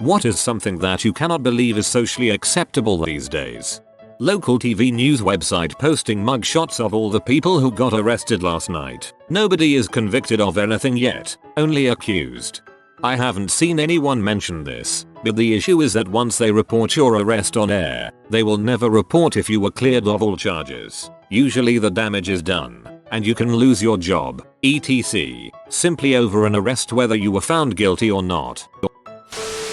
What is something that you cannot believe is socially acceptable these days? Local TV news website posting mugshots of all the people who got arrested last night. Nobody is convicted of anything yet, only accused. I haven't seen anyone mention this, but the issue is that once they report your arrest on air, they will never report if you were cleared of all charges. Usually the damage is done, and you can lose your job, etc. simply over an arrest whether you were found guilty or not.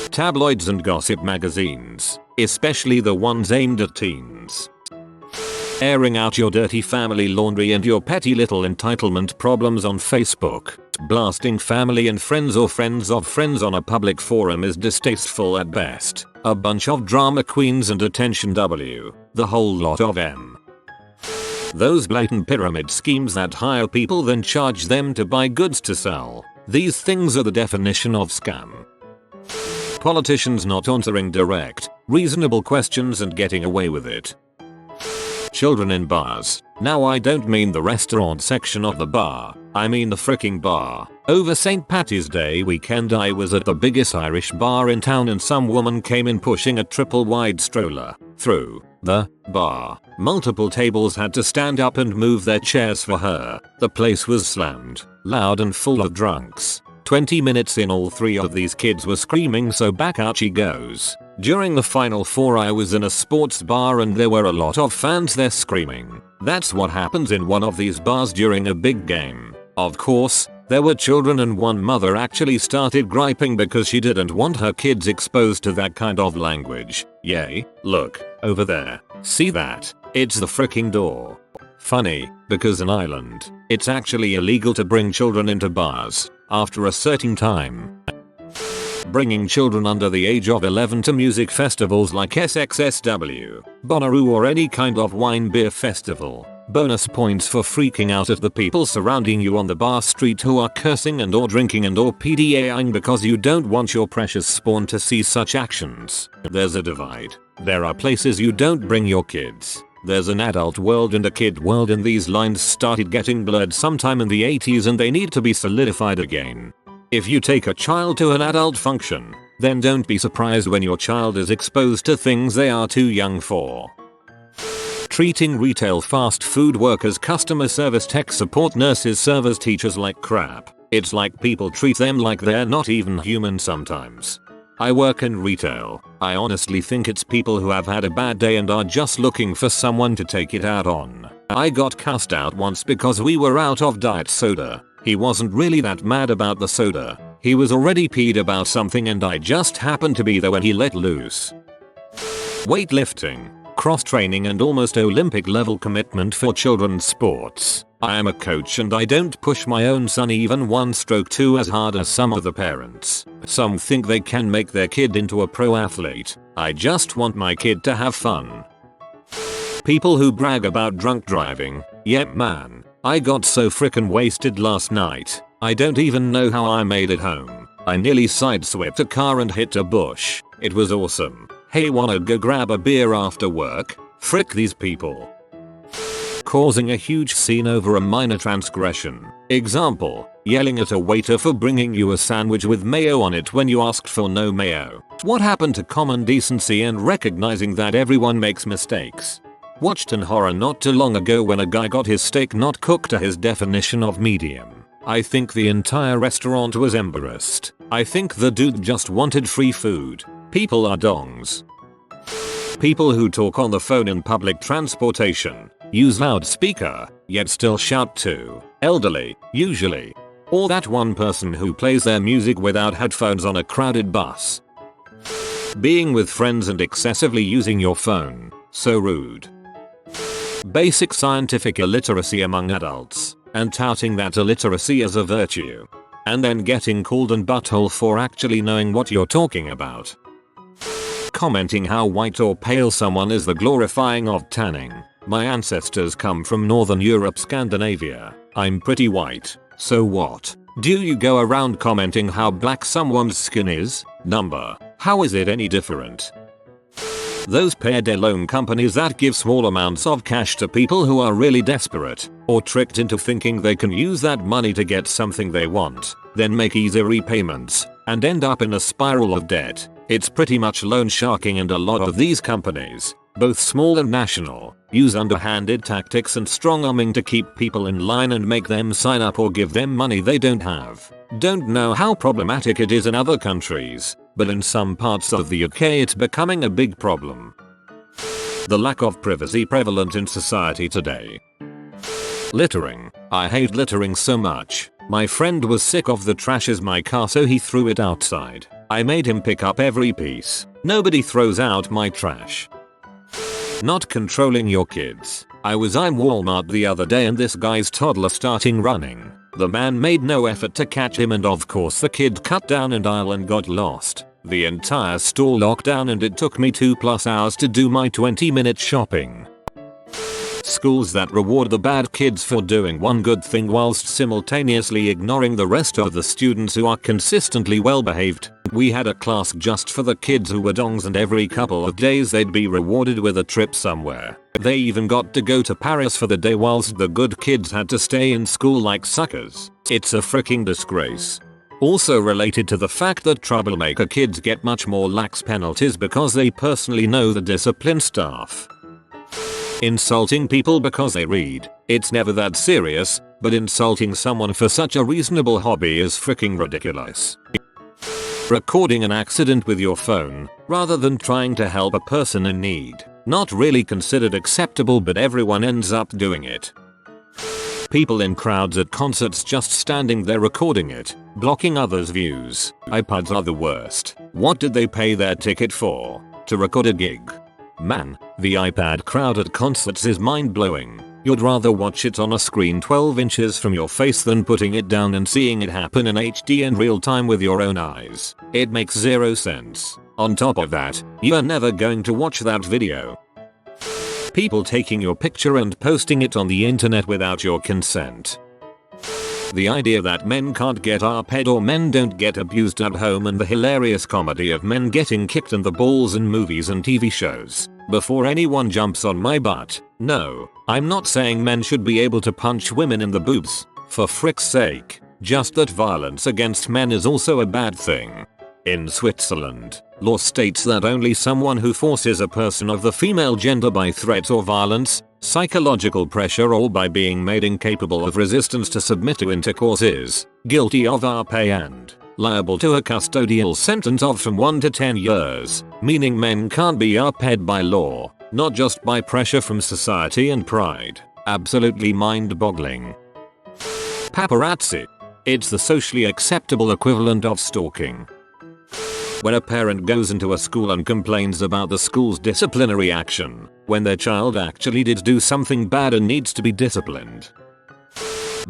Tabloids and gossip magazines, especially the ones aimed at teens. Airing out your dirty family laundry and your petty little entitlement problems on Facebook. Blasting family and friends or friends of friends on a public forum is distasteful at best. A bunch of drama queens and attention W. The whole lot of them. Those blatant pyramid schemes that hire people then charge them to buy goods to sell. These things are the definition of scam. Politicians not answering direct, reasonable questions and getting away with it. Children in bars. Now I don't mean the restaurant section of the bar, I mean the fricking bar. Over St. Patty's Day weekend I was at the biggest Irish bar in town and some woman came in pushing a triple wide stroller through the bar. Multiple tables had to stand up and move their chairs for her. The place was slammed, loud and full of drunks. 20 minutes in all 3 of these kids were screaming, so back out she goes. During the final 4 I was in a sports bar and there were a lot of fans there screaming. That's what happens in one of these bars during a big game. Of course, there were children and one mother actually started griping because she didn't want her kids exposed to that kind of language. Yay, look, over there. See that? It's the fricking door. Funny, because in Ireland, it's actually illegal to bring children into bars after a certain time. Bringing children under the age of 11 to music festivals like SXSW, Bonnaroo or any kind of wine beer festival. Bonus points for freaking out at the people surrounding you on the bar street who are cursing and or drinking and or PDAing because you don't want your precious spawn to see such actions. There's a divide. There are places you don't bring your kids. There's an adult world and a kid world, and these lines started getting blurred sometime in the 80s and they need to be solidified again. If you take a child to an adult function, then don't be surprised when your child is exposed to things they are too young for. Treating retail fast food workers, customer service, tech support, nurses, servers, teachers like crap. It's like people treat them like they're not even human sometimes. I work in retail. I honestly think it's people who have had a bad day and are just looking for someone to take it out on. I got cussed out once because we were out of diet soda. He wasn't really that mad about the soda. He was already peed about something and I just happened to be there when he let loose. Weightlifting, cross-training and almost Olympic level commitment for children's sports. I am a coach and I don't push my own son even one stroke too as hard as some other parents. Some think they can make their kid into a pro athlete. I just want my kid to have fun. People who brag about drunk driving. Yep man, I got so frickin' wasted last night. I don't even know how I made it home. I nearly sideswept a car and hit a bush. It was awesome. Hey, wanna go grab a beer after work? Frick these people. Causing a huge scene over a minor transgression. Example, yelling at a waiter for bringing you a sandwich with mayo on it when you asked for no mayo. What happened to common decency and recognizing that everyone makes mistakes? Watched in horror not too long ago when a guy got his steak not cooked to his definition of medium. I think the entire restaurant was embarrassed. I think the dude just wanted free food. People are dongs. People who talk on the phone in public transportation. Use loudspeaker, yet still shout to elderly, usually. Or that one person who plays their music without headphones on a crowded bus. Being with friends and excessively using your phone. So rude. Basic scientific illiteracy among adults, and touting that illiteracy as a virtue. And then getting called an butthole for actually knowing what you're talking about. Commenting how white or pale someone is the glorifying of tanning. My ancestors come from Northern Europe, Scandinavia. I'm pretty white. So what? Do you go around commenting how black someone's skin is? Number. How is it any different? Those paid loan companies that give small amounts of cash to people who are really desperate, or tricked into thinking they can use that money to get something they want, then make easy repayments, and end up in a spiral of debt. It's pretty much loan sharking, and a lot of these companies, both small and national, use underhanded tactics and strong arming to keep people in line and make them sign up or give them money they don't have. Don't know how problematic it is in other countries, but in some parts of the UK it's becoming a big problem. The lack of privacy prevalent in society today. Littering. I hate littering so much. My friend was sick of the trash in my car, so he threw it outside. I made him pick up every piece. Nobody throws out my trash. Not controlling your kids. I was in Walmart the other day and this guy's toddler starting running. The man made no effort to catch him, and of course the kid cut down an aisle and got lost. The entire store locked down and it took me 2+ hours to do my 20-minute shopping. Schools that reward the bad kids for doing one good thing whilst simultaneously ignoring the rest of the students who are consistently well behaved. We had a class just for the kids who were dongs, and every couple of days they'd be rewarded with a trip somewhere. They even got to go to Paris for the day whilst the good kids had to stay in school like suckers. It's a freaking disgrace. Also related to the fact that troublemaker kids get much more lax penalties because they personally know the discipline staff. Insulting people because they read. It's never that serious, but insulting someone for such a reasonable hobby is freaking ridiculous. Recording an accident with your phone, rather than trying to help a person in need. Not really considered acceptable, but everyone ends up doing it. People in crowds at concerts just standing there recording it, blocking others' views. iPads are the worst. What did they pay their ticket for? To record a gig? Man, the iPad crowd at concerts is mind-blowing. You'd rather watch it on a screen 12 inches from your face than putting it down and seeing it happen in HD in real time with your own eyes. It makes zero sense. On top of that, you're never going to watch that video. People taking your picture and posting it on the internet without your consent. The idea that men can't get arped or men don't get abused at home, and the hilarious comedy of men getting kicked in the balls in movies and TV shows. Before anyone jumps on my butt, no, I'm not saying men should be able to punch women in the boobs, for frick's sake, just that violence against men is also a bad thing. In Switzerland, law states that only someone who forces a person of the female gender by threat or violence, psychological pressure, or by being made incapable of resistance to submit to intercourse is guilty of RP and liable to a custodial sentence of from 1 to 10 years, meaning men can't be RP'd by law, not just by pressure from society and pride. Absolutely mind-boggling. Paparazzi. It's the socially acceptable equivalent of stalking. When a parent goes into a school and complains about the school's disciplinary action, when their child actually did do something bad and needs to be disciplined.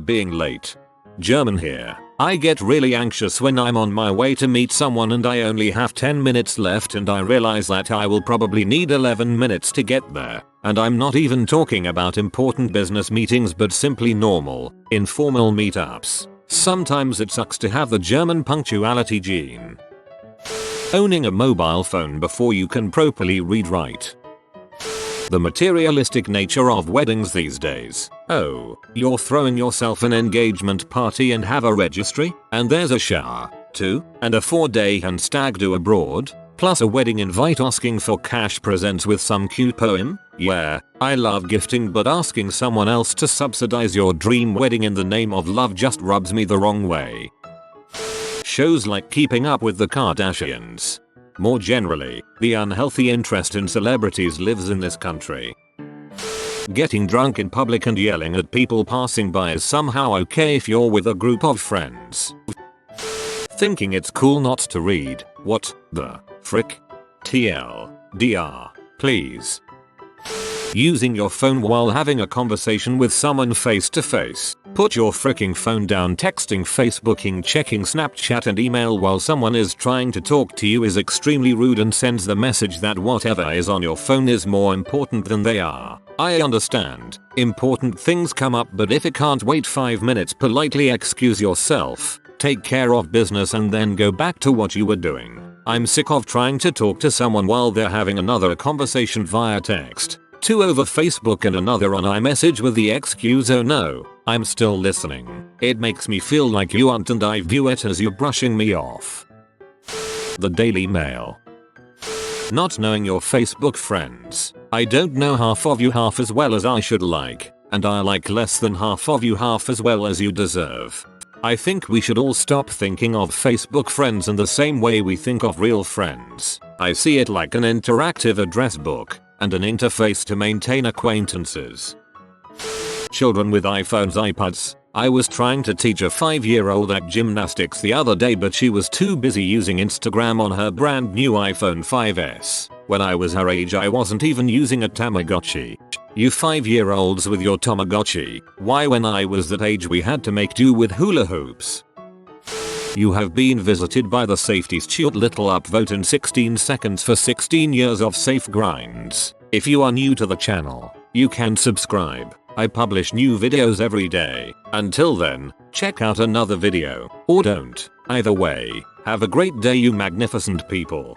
Being late. German here. I get really anxious when I'm on my way to meet someone and I only have 10 minutes left and I realize that I will probably need 11 minutes to get there. And I'm not even talking about important business meetings, but simply normal, informal meetups. Sometimes it sucks to have the German punctuality gene. Owning a mobile phone before you can properly read-write. The materialistic nature of weddings these days. Oh, you're throwing yourself an engagement party and have a registry, and there's a shower, too, and a 4-day and stag do abroad, plus a wedding invite asking for cash presents with some cute poem? Yeah, I love gifting, but asking someone else to subsidize your dream wedding in the name of love just rubs me the wrong way. Shows like Keeping Up with the Kardashians. More generally, the unhealthy interest in celebrities lives in this country. Getting drunk in public and yelling at people passing by is somehow okay if you're with a group of friends. Thinking it's cool not to read. What the frick? TLDR, please. Using your phone while having a conversation with someone face to face. Put your fricking phone down. Texting, Facebooking, checking Snapchat and email while someone is trying to talk to you is extremely rude and sends the message that whatever is on your phone is more important than they are. I understand. Important things come up, but if it can't wait 5 minutes, politely excuse yourself, take care of business and then go back to what you were doing. I'm sick of trying to talk to someone while they're having another conversation via text. 2 over Facebook and another on iMessage with the excuse, oh no, I'm still listening. It makes me feel like you aren't and I view it as you're brushing me off. The Daily Mail. Not knowing your Facebook friends. I don't know half of you half as well as I should like, and I like less than half of you half as well as you deserve. I think we should all stop thinking of Facebook friends in the same way we think of real friends. I see it like an interactive address book and an interface to maintain acquaintances. Children with iPhones, iPads. I was trying to teach a 5-year-old at gymnastics the other day, but she was too busy using Instagram on her brand new iPhone 5S. When I was her age, I wasn't even using a Tamagotchi. You 5-year-olds with your Tamagotchi. Why, when I was that age we had to make do with hula hoops. You have been visited by the safety steward. Little upvote in 16 seconds for 16 years of safe grinds. If you are new to the channel, you can subscribe. I publish new videos every day. Until then, check out another video, or don't. Either way, have a great day, you magnificent people.